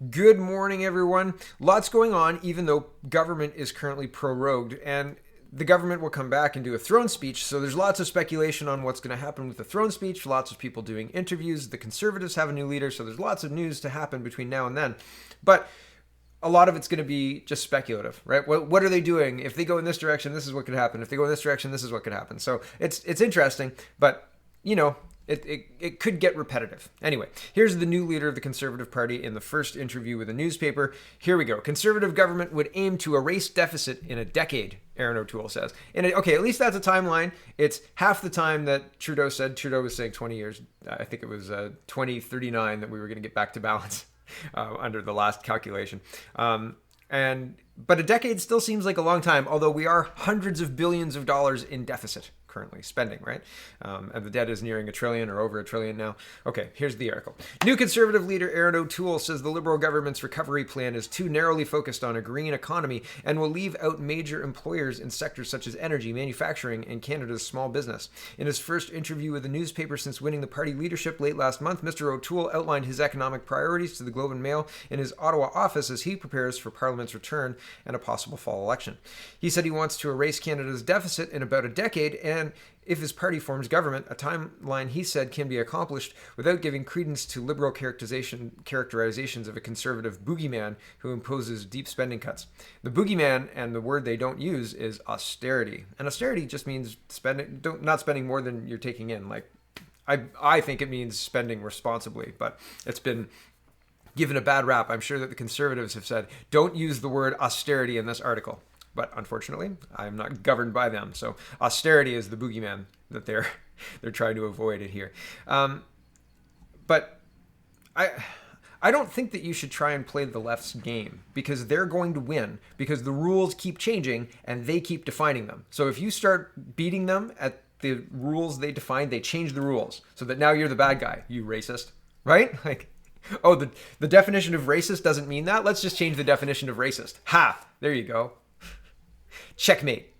Good morning, everyone. Lots going on, even though government is currently prorogued, and the government will come back and do a throne speech. So there's lots of speculation on what's going to happen with the throne speech, lots of people doing interviews. The Conservatives have a new leader, so there's lots of news to happen between now and then. But a lot of it's going to be just speculative, right? What are they doing? If they go in this direction, this is what could happen. If they go in this direction, this is what could happen. So it's interesting, but it could get repetitive. Anyway, here's the new leader of the Conservative Party in the first interview with a newspaper. Here we go. Conservative government would aim to erase deficit in a decade, Aaron O'Toole says. And okay, at least that's a timeline. It's half the time that Trudeau said. Trudeau was saying 20 years. I think it was 2039 that we were going to get back to balance under the last calculation. But a decade still seems like a long time, although we are hundreds of billions of dollars in deficit currently spending, right? And the debt is nearing $1 trillion or over $1 trillion now. Okay, here's the article. New Conservative leader Aaron O'Toole says the Liberal government's recovery plan is too narrowly focused on a green economy and will leave out major employers in sectors such as energy, manufacturing, and Canada's small business. In his first interview with the newspaper since winning the party leadership late last month, Mr. O'Toole outlined his economic priorities to the Globe and Mail in his Ottawa office as he prepares for Parliament's return and a possible fall election. He said he wants to erase Canada's deficit in about a decade, and if his party forms government, a timeline he said can be accomplished without giving credence to liberal characterizations of a conservative boogeyman who imposes deep spending cuts. The boogeyman, and the word they don't use, is austerity. And austerity just means not spending more than you're taking in. Like, I think it means spending responsibly, but it's been given a bad rap. I'm sure that the Conservatives have said, don't use the word austerity in this article. But unfortunately, I'm not governed by them. So austerity is the boogeyman that they're trying to avoid it here. But I don't think that you should try and play the left's game, because they're going to win, because the rules keep changing and they keep defining them. So if you start beating them at the rules they define, they change the rules so that now you're the bad guy, you racist, right? Like, oh, the definition of racist doesn't mean that. Let's just change the definition of racist. Ha! There you go. Checkmate.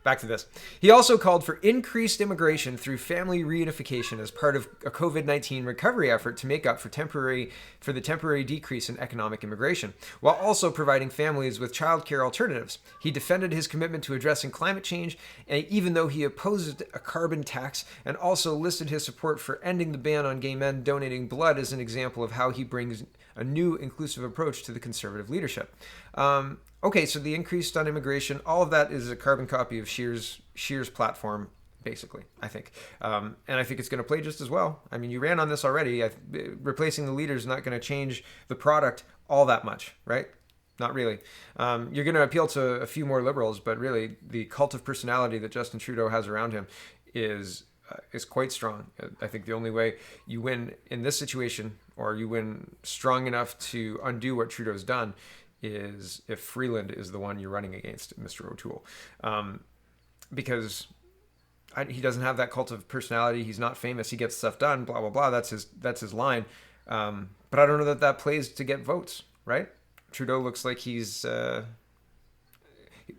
Back to this. He also called for increased immigration through family reunification as part of a COVID-19 recovery effort to make up for the temporary decrease in economic immigration, while also providing families with childcare alternatives. He defended his commitment to addressing climate change, even though he opposed a carbon tax, and also listed his support for ending the ban on gay men donating blood as an example of how he brings a new inclusive approach to the Conservative leadership. Okay, so the increase on immigration, all of that is a carbon copy of Scheer's platform, basically, I think. And I think it's going to play just as well. I mean, you ran on this already. Replacing the leader is not going to change the product all that much, right? Not really. You're going to appeal to a few more liberals, but really the cult of personality that Justin Trudeau has around him is quite strong. I think the only way you win in this situation, or you win strong enough to undo what Trudeau's done, is if Freeland is the one you're running against, Mr. O'Toole. Because he doesn't have that cult of personality. He's not famous. He gets stuff done, blah, blah, blah. That's his line. But I don't know that plays to get votes, right? Trudeau looks like he's...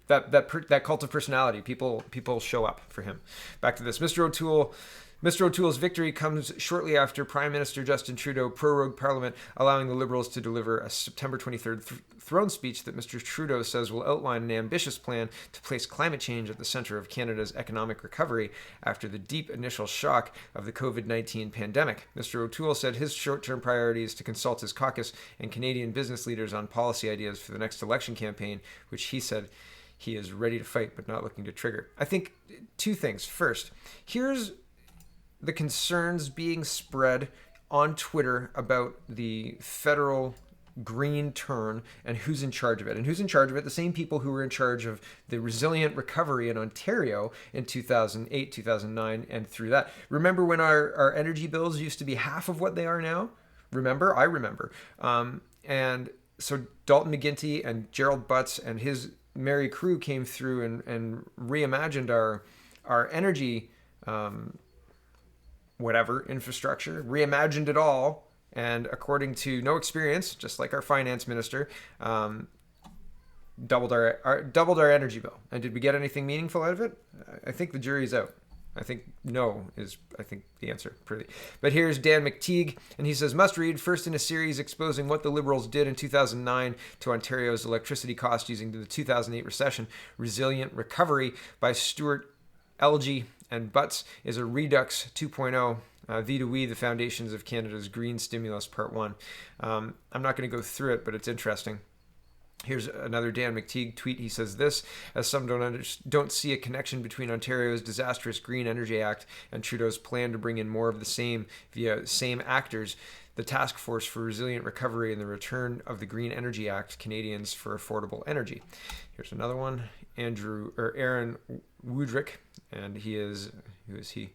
that cult of personality, people show up for him. Back to this. Mr. O'Toole's victory comes shortly after Prime Minister Justin Trudeau prorogued Parliament, allowing the Liberals to deliver a September 23rd throne speech that Mr. Trudeau says will outline an ambitious plan to place climate change at the center of Canada's economic recovery after the deep initial shock of the COVID-19 pandemic. Mr. O'Toole said his short-term priority is to consult his caucus and Canadian business leaders on policy ideas for the next election campaign, which he said he is ready to fight but not looking to trigger. I think two things. First, here's the concerns being spread on Twitter about the federal green turn and who's in charge of it. And who's in charge of it? The same people who were in charge of the resilient recovery in Ontario in 2008, 2009, and through that. Remember when our energy bills used to be half of what they are now? Remember? I remember. And so Dalton McGuinty and Gerald Butts and his merry crew came through and reimagined our energy infrastructure, reimagined it all, and according to no experience, just like our finance minister, doubled our energy bill. And did we get anything meaningful out of it? I think the jury's out. I think no is, I think, the answer. Pretty. But here's Dan McTeague, and he says, must read, first in a series exposing what the Liberals did in 2009 to Ontario's electricity cost using the 2008 recession. Resilient Recovery by Stuart Elgie and Butts is a Redux 2.0. V to We, the Foundations of Canada's Green Stimulus, Part 1. I'm not going to go through it, but it's interesting. Here's another Dan McTeague tweet. He says this, as some don't see a connection between Ontario's disastrous Green Energy Act and Trudeau's plan to bring in more of the same via same actors, the Task Force for Resilient Recovery and the Return of the Green Energy Act, Canadians for Affordable Energy. Here's another one, Aaron Woodrick, and who is he?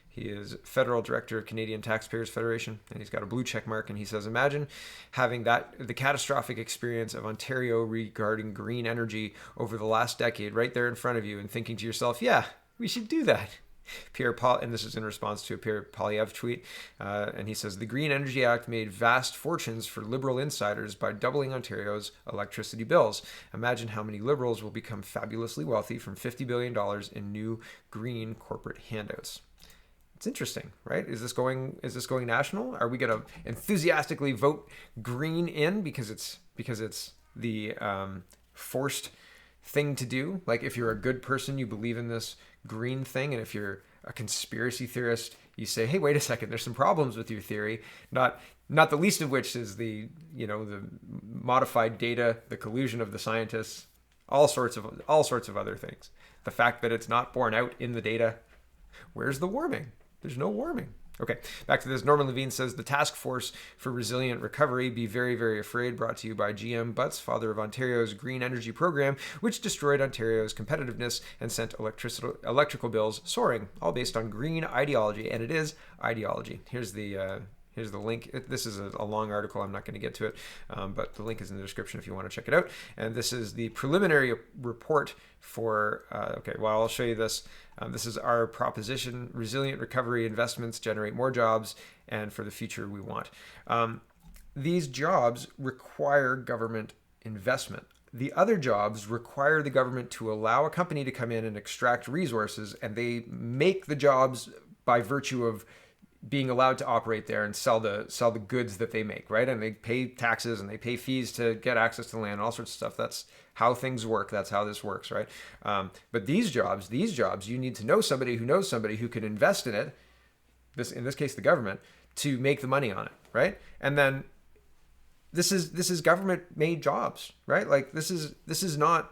He is Federal Director of Canadian Taxpayers Federation, and he's got a blue check mark, and he says, imagine having the catastrophic experience of Ontario regarding green energy over the last decade right there in front of you and thinking to yourself, yeah, we should do that. And this is in response to a Pierre Poilievre tweet, and he says, the Green Energy Act made vast fortunes for Liberal insiders by doubling Ontario's electricity bills. Imagine how many Liberals will become fabulously wealthy from $50 billion in new green corporate handouts. It's interesting, right? Is this going national? Are we going to enthusiastically vote green in because it's the forced thing to do? Like, if you're a good person, you believe in this green thing, and if you're a conspiracy theorist, you say, "Hey, wait a second, there's some problems with your theory." Not the least of which is the modified data, the collusion of the scientists, all sorts of other things. The fact that it's not borne out in the data. Where's the warming? There's no warming. Okay, back to this. Norman Levine says, the Task Force for Resilient Recovery, Be Very, Very Afraid, brought to you by GM Butts, father of Ontario's green energy program, which destroyed Ontario's competitiveness and sent electrical bills soaring, all based on green ideology, and it is ideology. Here's the link. This is a long article. I'm not going to get to it, but the link is in the description if you want to check it out. And this is the preliminary report for, I'll show you this. This is our proposition. Resilient recovery investments generate more jobs, and for the future we want. These jobs require government investment. The other jobs require the government to allow a company to come in and extract resources, and they make the jobs by virtue of being allowed to operate there and sell the goods that they make, right? And they pay taxes and they pay fees to get access to the land, all sorts of stuff. That's how things work. That's how this works, right? But these jobs, you need to know somebody who knows somebody who can invest in it. In this case, the government, to make the money on it, right? And then this is government-made jobs, right? Like this is not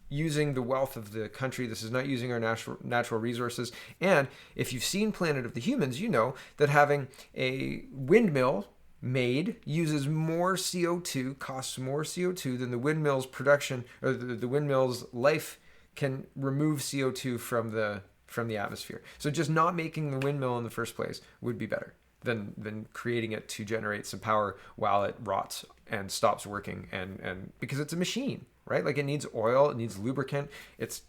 using the wealth of the country. This is not using our natural resources. And if you've seen Planet of the Humans, you know that having a windmill made uses more CO2, costs more CO2 than the windmill's production, or the windmill's life can remove CO2 from the atmosphere. So just not making the windmill in the first place would be better than creating it to generate some power while it rots and stops working, and because it's a machine. Right? Like, it needs oil, it needs lubricant, it's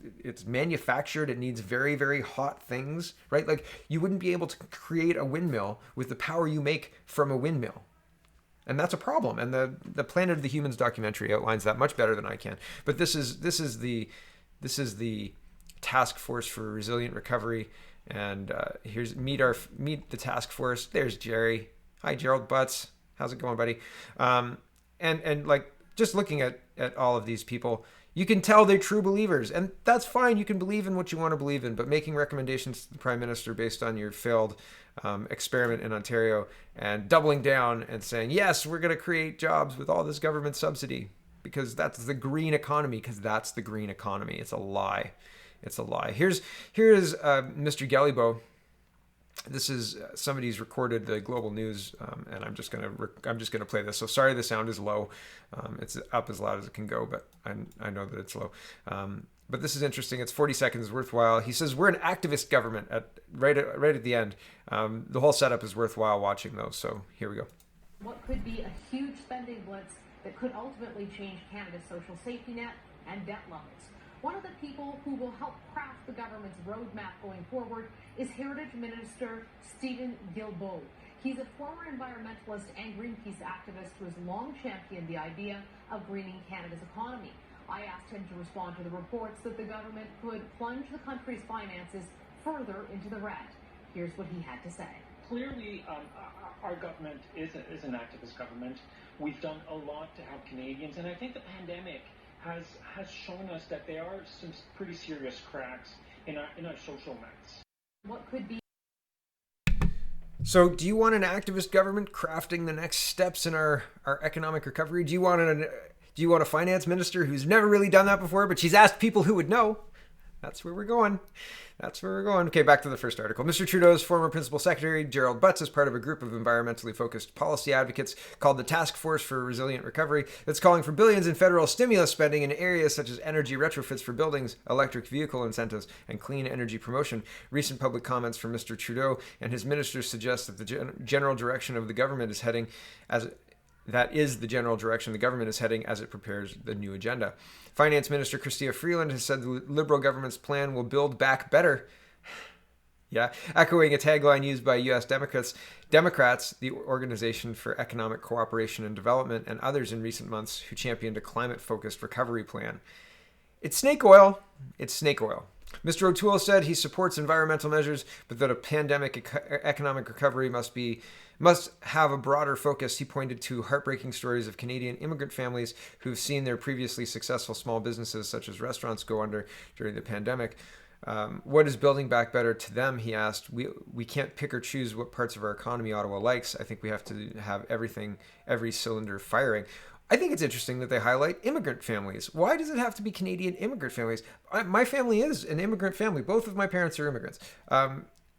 manufactured, it needs very, very hot things, right? Like, you wouldn't be able to create a windmill with the power you make from a windmill. And that's a problem. And the Planet of the Humans documentary outlines that much better than I can. But this is the Task Force for Resilient Recovery. And here's meet the task force. There's Jerry. Hi, Gerald Butts. How's it going, buddy? And like, just looking at all of these people, you can tell they're true believers, and that's fine. You can believe in what you want to believe in, but making recommendations to the Prime Minister based on your failed experiment in Ontario and doubling down and saying, yes, we're going to create jobs with all this government subsidy because that's the green economy, It's a lie. It's a lie. Here is Mr. Gallibo. This is somebody's recorded the Global News, and I'm just gonna play this. So sorry, the sound is low. It's up as loud as it can go, but I know that it's low. But this is interesting. It's 40 seconds, worthwhile. He says we're an activist government right at the end. The whole setup is worthwhile watching, though. So here we go. What could be a huge spending blitz that could ultimately change Canada's social safety net and debt levels. One of the people who will help craft the government's roadmap going forward is Heritage Minister Stephen Guilbeault. He's a former environmentalist and Greenpeace activist who has long championed the idea of greening Canada's economy. I asked him to respond to the reports that the government could plunge the country's finances further into the red. Here's what he had to say. Clearly, our government is an activist government. We've done a lot to help Canadians, and I think the pandemic has shown us that there are some pretty serious cracks in our social nets. What could be. So do you want an activist government crafting the next steps in our economic recovery? Do you want a finance minister who's never really done that before, but she's asked people who would know? That's where we're going. Okay, back to the first article. Mr. Trudeau's former principal secretary, Gerald Butts, is part of a group of environmentally focused policy advocates called the Task Force for Resilient Recovery that's calling for billions in federal stimulus spending in areas such as energy retrofits for buildings, electric vehicle incentives, and clean energy promotion. Recent public comments from Mr. Trudeau and his ministers suggest that the general direction of the government is heading as it prepares the new agenda. Finance Minister Chrystia Freeland has said the Liberal government's plan will build back better. Yeah, echoing a tagline used by U.S. Democrats, the Organization for Economic Cooperation and Development, and others in recent months who championed a climate-focused recovery plan. It's snake oil. Mr. O'Toole said he supports environmental measures, but that a pandemic economic recovery must have a broader focus. He pointed to heartbreaking stories of Canadian immigrant families who've seen their previously successful small businesses, such as restaurants, go under during the pandemic. What is building back better to them, he asked. We can't pick or choose what parts of our economy Ottawa likes. I think we have to have every cylinder firing. I think it's interesting that they highlight immigrant families. Why does it have to be Canadian immigrant families? My family is an immigrant family. Both of my parents are immigrants.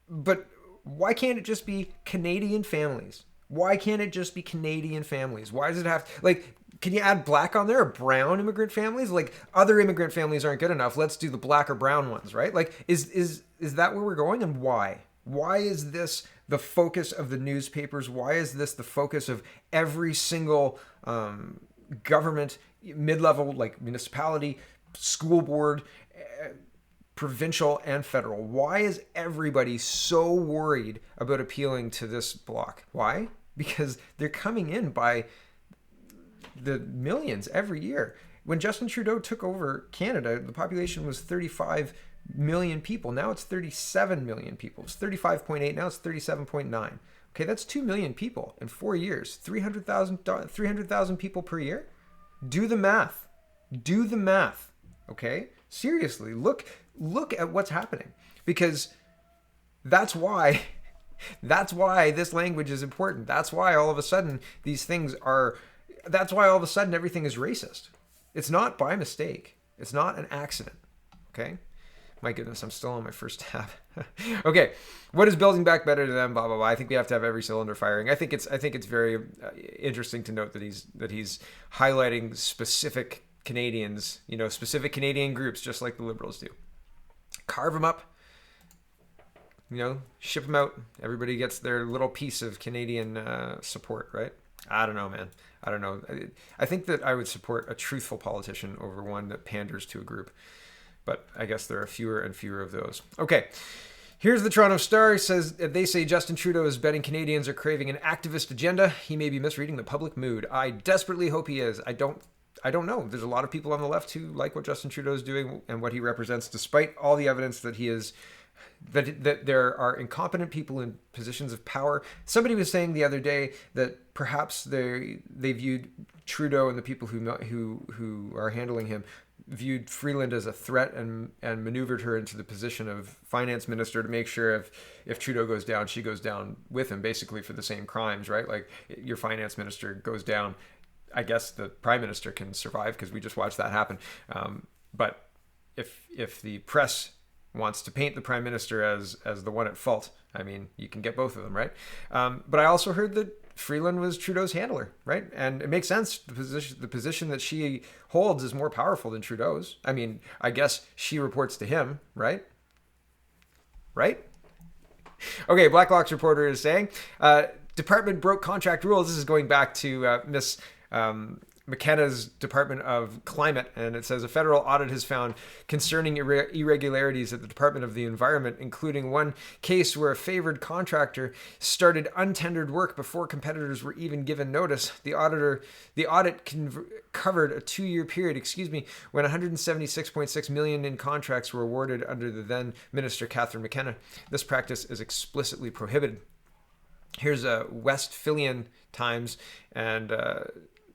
But why can't it just be Canadian families? Why can't it just be Canadian families? Why does it have can you add black on there or brown immigrant families? Like, other immigrant families aren't good enough. Let's do the black or brown ones, right? Like, is that where we're going, and why? Why is this the focus of the newspapers? Why is this the focus of every single government, mid-level, like municipality, school board, provincial and federal? Why is everybody so worried about appealing to this bloc? Why? Because they're coming in by the millions every year. When Justin Trudeau took over Canada, the population was 35 million people. Now it's 37 million people. It's 35.8. Now it's 37.9. Okay, that's 2 million people in 4 years. 300,000 people per year. Do the math. Okay? Seriously, look at what's happening, because that's why this language is important. That's why all of a sudden everything is racist. It's not by mistake. It's not an accident. Okay? My goodness, I'm still on my first tab. Okay, what is building back better to them? Blah blah blah. I think we have to have every cylinder firing. I think it's very interesting to note that he's highlighting specific Canadians, specific Canadian groups, just like the Liberals do. Carve them up, ship them out. Everybody gets their little piece of Canadian support, right? I don't know, man. I don't know. I think that I would support a truthful politician over one that panders to a group. But I guess there are fewer and fewer of those. Okay, here's the Toronto Star. They say Justin Trudeau is betting Canadians are craving an activist agenda. He may be misreading the public mood. I desperately hope he is. I don't know. There's a lot of people on the left who like what Justin Trudeau is doing and what he represents, despite all the evidence that he is that there are incompetent people in positions of power. Somebody was saying the other day that perhaps they viewed Trudeau and the people who are handling him viewed Freeland as a threat and maneuvered her into the position of finance minister to make sure if Trudeau goes down, she goes down with him, basically for the same crimes, right? Like, your finance minister goes down, I guess the prime minister can survive, because we just watched that happen. But if the press wants to paint the prime minister as the one at fault, I mean, you can get both of them, right? But I also heard that Freeland was Trudeau's handler, right? And it makes sense. The position that she holds is more powerful than Trudeau's. I mean, I guess she reports to him, right? Right? Okay, Blacklock's reporter is saying, department broke contract rules. This is going back to Miss McKenna's Department of Climate, and it says a federal audit has found concerning irregularities at the Department of the Environment, including one case where a favored contractor started untendered work before competitors were even given notice. The audit covered a 2-year period, when $176.6 million in contracts were awarded under the then Minister Catherine McKenna. This practice is explicitly prohibited. Here's a Westphalian Times, and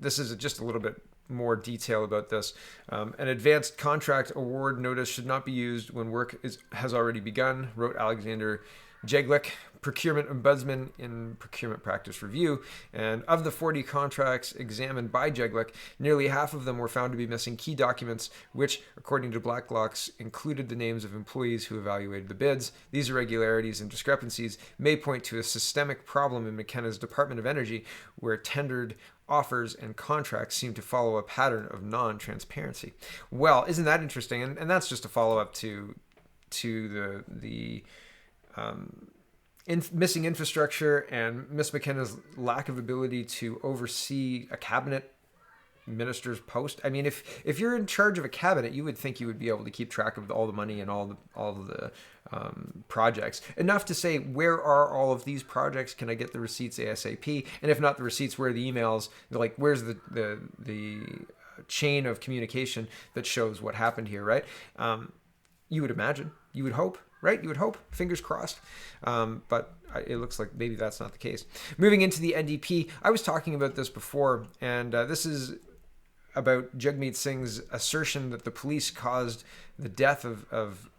this is just a little bit more detail about this. An advanced contract award notice should not be used when work has already begun, wrote Alexander Jeglick, procurement ombudsman in Procurement Practice Review. And of the 40 contracts examined by Jeglick, nearly half of them were found to be missing key documents, which, according to Blacklock's, included the names of employees who evaluated the bids. These irregularities and discrepancies may point to a systemic problem in McKenna's Department of Energy, where tendered offers and contracts seem to follow a pattern of non-transparency. Well, isn't that interesting? And that's just a follow-up to the missing infrastructure and Miss McKenna's lack of ability to oversee a cabinet minister's post. I mean, if you're in charge of a cabinet, you would think you would be able to keep track of all the money and all the projects, enough to say, where are all of these projects? Can I get the receipts ASAP? And if not the receipts, where are the emails? Like, where's the chain of communication that shows what happened here, right? You would imagine, you would hope, right? You would hope, fingers crossed. But it looks like maybe that's not the case. Moving into the NDP, I was talking about this before, and this is about Jagmeet Singh's assertion that the police caused the death of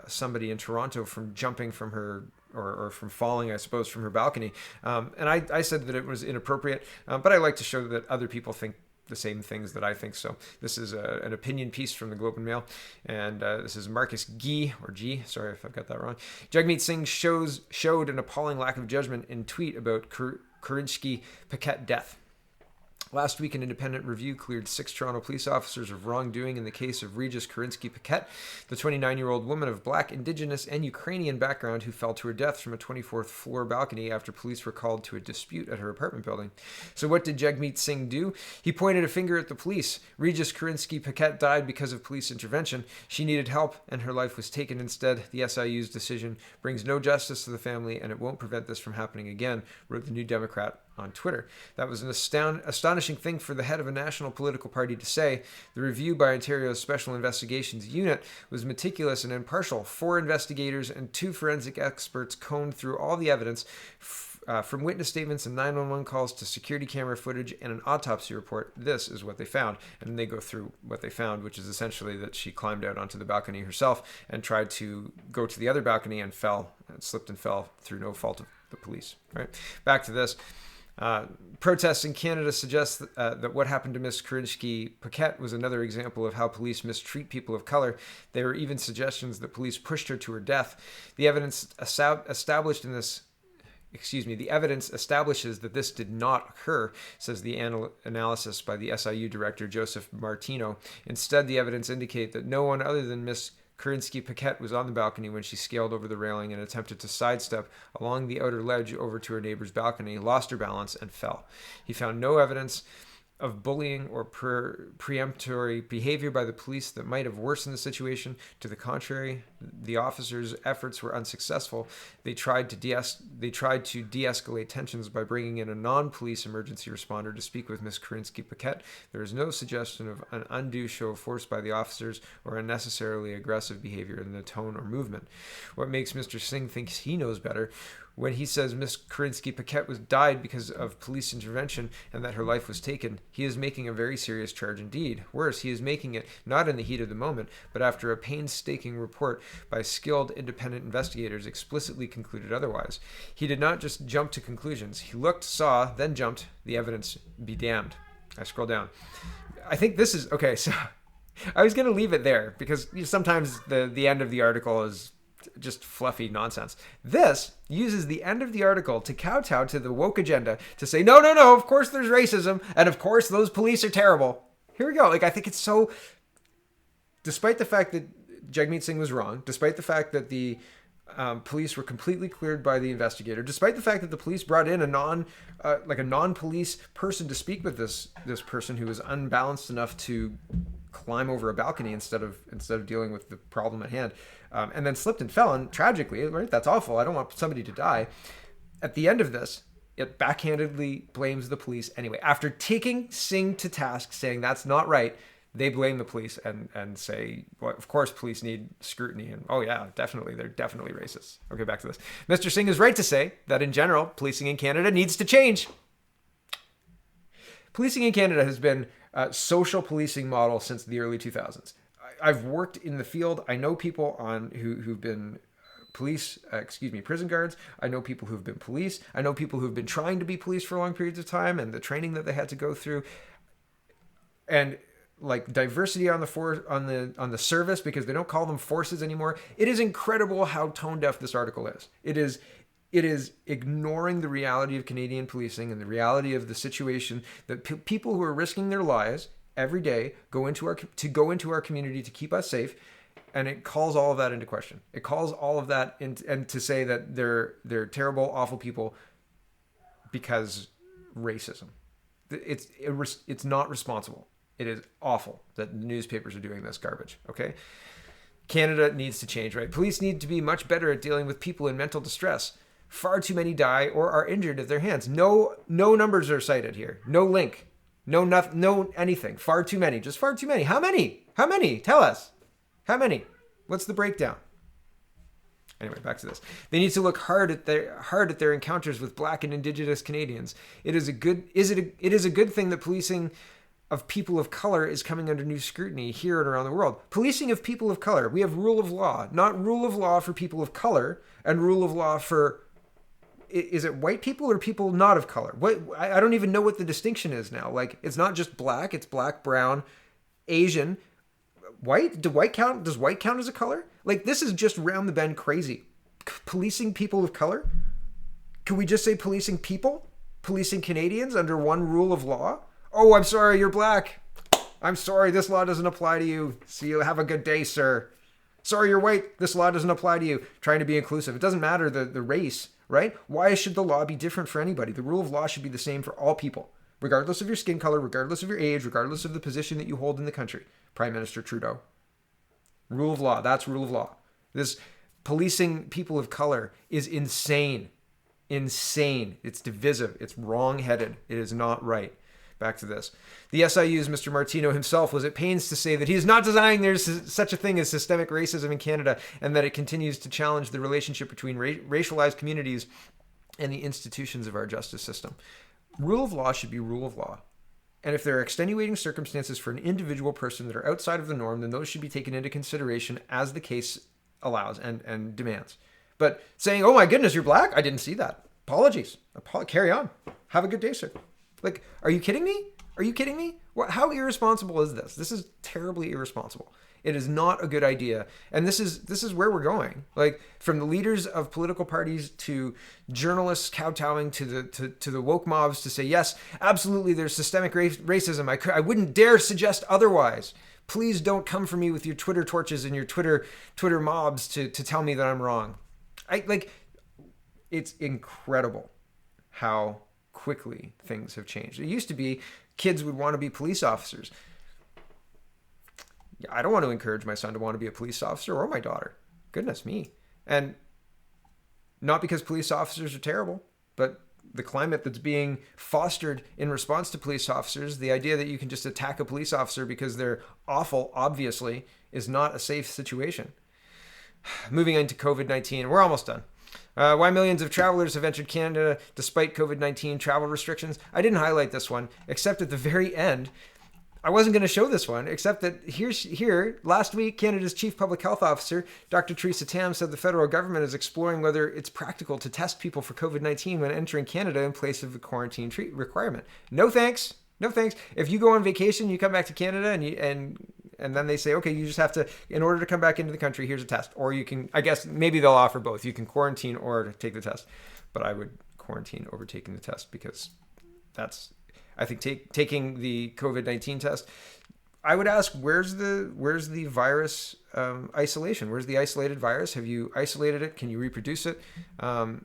somebody in Toronto from jumping from her or from falling, I suppose, from her balcony. And I said that it was inappropriate, but I like to show that other people think the same things that I think. So this is an opinion piece from the Globe and Mail, and this is Marcus G, sorry if I've got that wrong. Jagmeet Singh showed an appalling lack of judgment in tweet about Kurinsky Paquette death. Last week, an independent review cleared 6 Toronto police officers of wrongdoing in the case of Regis Kurinsky Paquette, the 29-year-old woman of Black, Indigenous, and Ukrainian background who fell to her death from a 24th floor balcony after police were called to a dispute at her apartment building. So what did Jagmeet Singh do? He pointed a finger at the police. Regis Kurinsky Paquette died because of police intervention. She needed help, and her life was taken instead. The SIU's decision brings no justice to the family, and it won't prevent this from happening again, wrote the New Democrat on Twitter. That was an astonishing thing for the head of a national political party to say. The review by Ontario's Special Investigations Unit was meticulous and impartial. 4 investigators and 2 forensic experts combed through all the evidence, from witness statements and 911 calls to security camera footage and an autopsy report. This is what they found. And they go through what they found, which is essentially that she climbed out onto the balcony herself and tried to go to the other balcony and slipped and fell through no fault of the police. Right? Back to this. Protests in Canada suggest that what happened to Miss Kurinsky Paquette was another example of how police mistreat people of color. There were even suggestions that police pushed her to her death. The evidence establishes that this did not occur, says the analysis by the SIU director Joseph Martino. Instead, the evidence indicate that no one other than Miss Kurinsky Paquette was on the balcony when she scaled over the railing and attempted to sidestep along the outer ledge over to her neighbor's balcony, lost her balance, and fell. He found no evidence of bullying or preemptory behavior by the police that might have worsened the situation. To the contrary, the officers' efforts were unsuccessful. They tried to de-escalate tensions by bringing in a non-police emergency responder to speak with Ms. Kurinsky Paquette. There is no suggestion of an undue show of force by the officers or unnecessarily aggressive behavior in the tone or movement. What makes Mr. Singh think he knows better when he says Miss Kurinsky Paquette died because of police intervention and that her life was taken? He is making a very serious charge indeed. Worse, he is making it not in the heat of the moment, but after a painstaking report by skilled independent investigators explicitly concluded otherwise. He did not just jump to conclusions. He looked, saw, then jumped. The evidence be damned. I scroll down. I think this is okay. So I was going to leave it there because sometimes the end of the article is just fluffy nonsense. This uses the end of the article to kowtow to the woke agenda, to say, no, of course there's racism, and of course those police are terrible. Here we go. Like, I think it's so, despite the fact that Jagmeet Singh was wrong, despite the fact that the Police were completely cleared by the investigator, despite the fact that the police brought in a non-police person to speak with this person who was unbalanced enough to climb over a balcony instead of dealing with the problem at hand, and then slipped and fell. And tragically, right, that's awful. I don't want somebody to die. At the end of this, it backhandedly blames the police anyway. After taking Singh to task, saying that's not right, they blame the police and say, well, of course, police need scrutiny. And oh, yeah, definitely. They're definitely racist. Okay, back to this. Mr. Singh is right to say that in general, policing in Canada needs to change. Policing in Canada has been a social policing model since the early 2000s. I've worked in the field. I know people who've been prison guards. I know people who've been police. I know people who've been trying to be police for long periods of time and the training that they had to go through. And like diversity on the service, because they don't call them forces anymore. It is incredible how tone deaf this article is. It is ignoring the reality of Canadian policing and the reality of the situation that people who are risking their lives every day go into our community to keep us safe, and it calls all of that into question. It calls all of that and to say that they're terrible, awful people because racism. It's not responsible. It is awful that the newspapers are doing this garbage, okay? Canada needs to change, right? Police need to be much better at dealing with people in mental distress. Far too many die or are injured at their hands. No numbers are cited here. No link. No anything. Far too many. Just far too many. How many? How many? Tell us. How many? What's the breakdown? Anyway, back to this. They need to look hard at their encounters with Black and Indigenous Canadians. It is a good thing that policing of people of color is coming under new scrutiny here and around the world. Policing of people of color. We have rule of law, not rule of law for people of color and rule of law for, is it white people or people not of color? I don't even know what the distinction is now. Like, it's not just black, it's black, brown, Asian, white. Does white count as a color? Like, this is just round the bend crazy. Policing people of color? Could we just say policing people? Policing Canadians under one rule of law? Oh, I'm sorry, you're black. I'm sorry, this law doesn't apply to you. See you, have a good day, sir. Sorry, you're white. This law doesn't apply to you. Trying to be inclusive. It doesn't matter the race, right? Why should the law be different for anybody? The rule of law should be the same for all people, regardless of your skin color, regardless of your age, regardless of the position that you hold in the country. Prime Minister Trudeau. Rule of law. That's rule of law. This policing people of color is insane. Insane. It's divisive. It's wrong-headed. It is not right. Back to this. The SIU's Mr. Martino himself was at pains to say that he is not denying there's such a thing as systemic racism in Canada, and that it continues to challenge the relationship between racialized communities and the institutions of our justice system. Rule of law should be rule of law. And if there are extenuating circumstances for an individual person that are outside of the norm, then those should be taken into consideration as the case allows and demands. But saying, oh my goodness, you're black? I didn't see that. Apologies. Carry on. Have a good day, sir. Like, are you kidding me? Are you kidding me? How irresponsible is this? This is terribly irresponsible. It is not a good idea. And this is where we're going. Like, from the leaders of political parties to journalists kowtowing to the woke mobs to say, yes, absolutely, there's systemic racism. I wouldn't dare suggest otherwise. Please don't come for me with your Twitter torches and your Twitter mobs to tell me that I'm wrong. It's incredible how quickly things have changed. It used to be kids would want to be police officers. I don't want to encourage my son to want to be a police officer or my daughter. Goodness me. And not because police officers are terrible, but the climate that's being fostered in response to police officers, the idea that you can just attack a police officer because they're awful, obviously, is not a safe situation. Moving into COVID-19, we're almost done. Why millions of travelers have entered Canada despite COVID-19 travel restrictions. I didn't highlight this one, except at the very end. I wasn't going to show this one, except that here, last week, Canada's Chief Public Health Officer, Dr. Theresa Tam, said the federal government is exploring whether it's practical to test people for COVID-19 when entering Canada in place of the quarantine requirement. No thanks. No thanks. If you go on vacation, you come back to Canada and then they say, okay, you just have to, in order to come back into the country, here's a test. Or you can, I guess maybe they'll offer both. You can quarantine or take the test. But I would quarantine over taking the test because that's, I think taking the COVID-19 test I would ask, where's the virus isolation? Where's the isolated virus? Have you isolated it? Can you reproduce it? I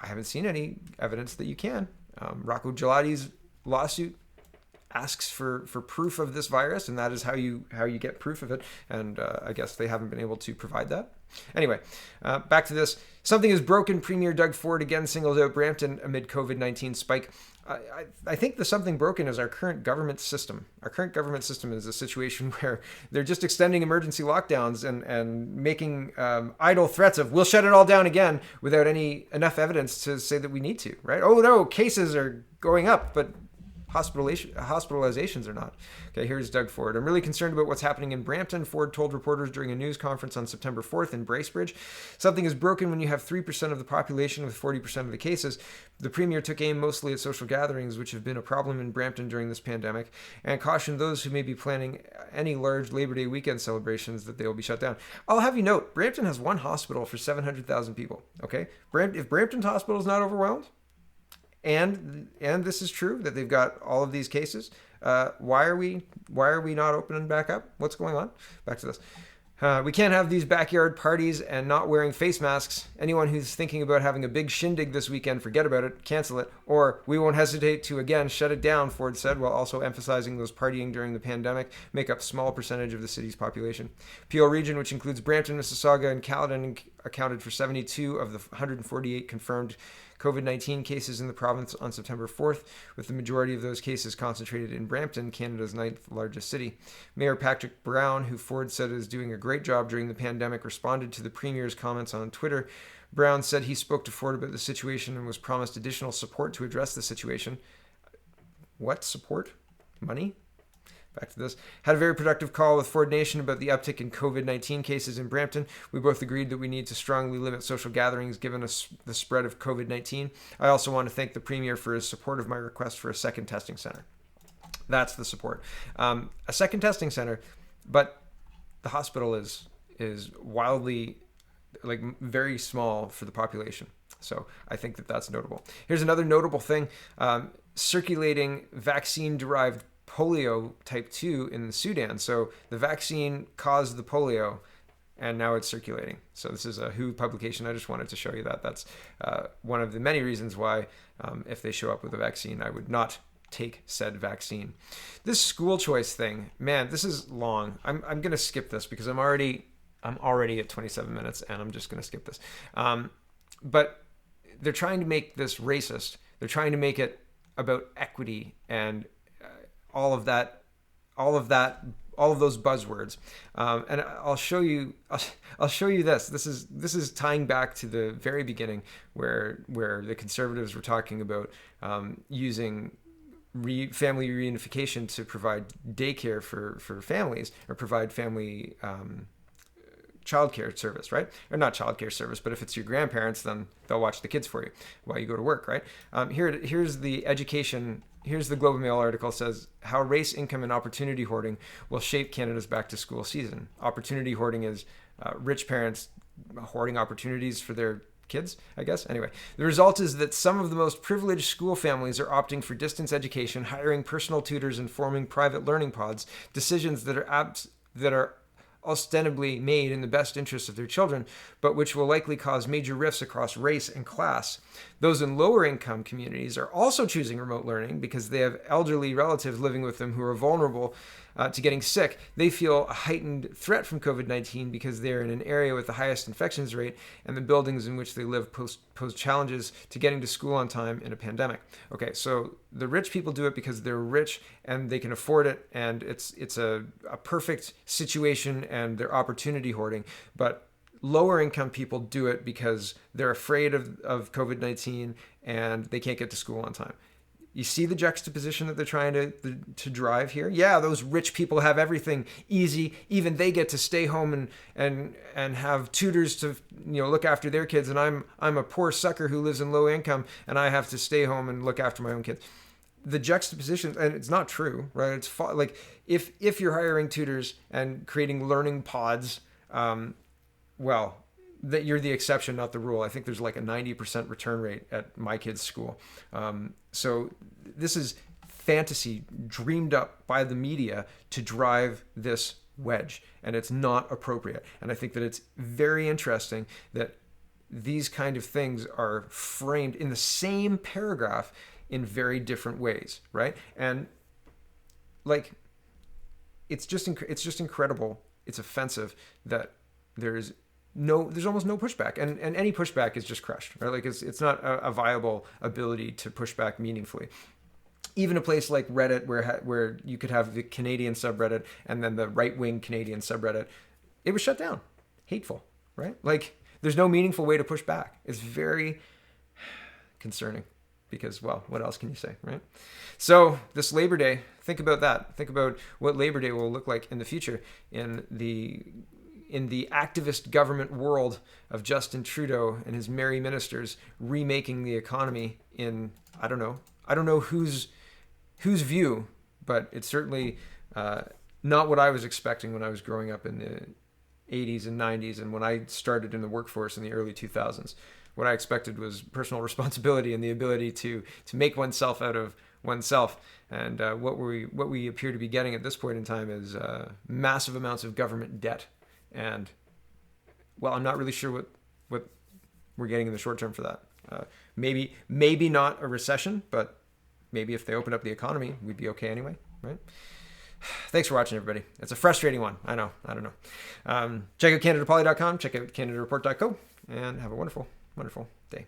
haven't seen any evidence that you can. Rocco Gelati's lawsuit asks for proof of this virus, and that is how you get proof of it. And I guess they haven't been able to provide that. Anyway, back to this. Something is broken. Premier Doug Ford again singled out Brampton amid COVID-19 spike. I think the something broken is our current government system. Our current government system is a situation where they're just extending emergency lockdowns and making idle threats of we'll shut it all down again without enough evidence to say that we need to, right? Oh no, cases are going up, but hospitalizations are not. Okay, here's Doug Ford. I'm really concerned about what's happening in Brampton, Ford told reporters during a news conference on September 4th in Bracebridge. Something is broken when you have 3% of the population with 40% of the cases. The Premier took aim mostly at social gatherings, which have been a problem in Brampton during this pandemic, and cautioned those who may be planning any large Labor Day weekend celebrations that they will be shut down. I'll have you note, Brampton has one hospital for 700,000 people. Okay, if Brampton's hospital is not overwhelmed, and this is true that they've got all of these cases, why are we not opening back up? What's going on? Back to this. We can't have these backyard parties and not wearing face masks. Anyone who's thinking about having a big shindig this weekend, forget about it, cancel it, or we won't hesitate to again shut it down, Ford said, while also emphasizing those partying during the pandemic make up a small percentage of the city's population. Peel Region, which includes Brampton, Mississauga, and Caledon, accounted for 72 of the 148 confirmed COVID-19 cases in the province on September 4th, with the majority of those cases concentrated in Brampton, Canada's 9th largest city. Mayor Patrick Brown, who Ford said is doing a great job during the pandemic, responded to the Premier's comments on Twitter. Brown said he spoke to Ford about the situation and was promised additional support to address the situation. What support? Money? Back to this. Had a very productive call with Ford Nation about the uptick in COVID-19 cases in Brampton. We both agreed that we need to strongly limit social gatherings given us the spread of COVID-19. I also want to thank the Premier for his support of my request for a second testing center. That's the support. A second testing center, but the hospital is wildly, very small for the population. So I think that that's notable. Here's another notable thing. Circulating vaccine-derived polio type 2 in the Sudan. So the vaccine caused the polio, and now it's circulating. So this is a WHO publication. I just wanted to show you that. That's one of the many reasons why, if they show up with a vaccine, I would not take said vaccine. This school choice thing, man, this is long. I'm going to skip this because I'm already at 27 minutes, and I'm just going to skip this. But they're trying to make this racist. They're trying to make it about equity and all of those buzzwords, and I'll show you this. This is tying back to the very beginning where the Conservatives were talking about using family reunification to provide daycare for families, or provide family childcare service, right? Or not childcare service, but if it's your grandparents, then they'll watch the kids for you while you go to work, right? Here's the education. Here's the Globe and Mail article, says how race, income, and opportunity hoarding will shape Canada's back-to-school season. Opportunity hoarding is rich parents hoarding opportunities for their kids, I guess. Anyway, the result is that some of the most privileged school families are opting for distance education, hiring personal tutors, and forming private learning pods, decisions that are ostensibly made in the best interests of their children, but which will likely cause major rifts across race and class. Those in lower income communities are also choosing remote learning because they have elderly relatives living with them who are vulnerable to getting sick. They feel a heightened threat from COVID-19 because they're in an area with the highest infections rate, and the buildings in which they live pose challenges to getting to school on time in a pandemic. Okay, so the rich people do it because they're rich and they can afford it, and it's a perfect situation, and they're opportunity hoarding. But lower income people do it because they're afraid of COVID-19 and they can't get to school on time. You see the juxtaposition that they're trying to drive here? Yeah, those rich people have everything easy. Even they get to stay home and have tutors to look after their kids, and I'm a poor sucker who lives in low income, and I have to stay home and look after my own kids. The juxtaposition, and it's not true, right? It's like if you're hiring tutors and creating learning pods, that you're the exception, not the rule. I think there's like a 90% return rate at my kid's school. So this is fantasy dreamed up by the media to drive this wedge, and it's not appropriate. And I think that it's very interesting that these kind of things are framed in the same paragraph in very different ways, right? And like, it's just incredible. It's offensive that there's almost no pushback, and any pushback is just crushed, right? Like, it's not a viable ability to push back meaningfully. Even a place like Reddit, where you could have the Canadian subreddit and then the right-wing Canadian subreddit, it was shut down. Hateful, right? Like, there's no meaningful way to push back. It's very concerning because, well, what else can you say, right? So this Labor Day, think about that. Think about what Labor Day will look like in the future in the activist government world of Justin Trudeau and his merry ministers remaking the economy in, I don't know whose view, but it's certainly not what I was expecting when I was growing up in the 80s and 90s, and when I started in the workforce in the early 2000s. What I expected was personal responsibility and the ability to make oneself out of oneself. And what we appear to be getting at this point in time is massive amounts of government debt. And, well, I'm not really sure what we're getting in the short term for that. Maybe not a recession, but maybe if they open up the economy, we'd be okay anyway, right? Thanks for watching, everybody. It's a frustrating one. I know. I don't know. Check out CanadaPoly.com. Check out CanadaReport.co. And have a wonderful, wonderful day.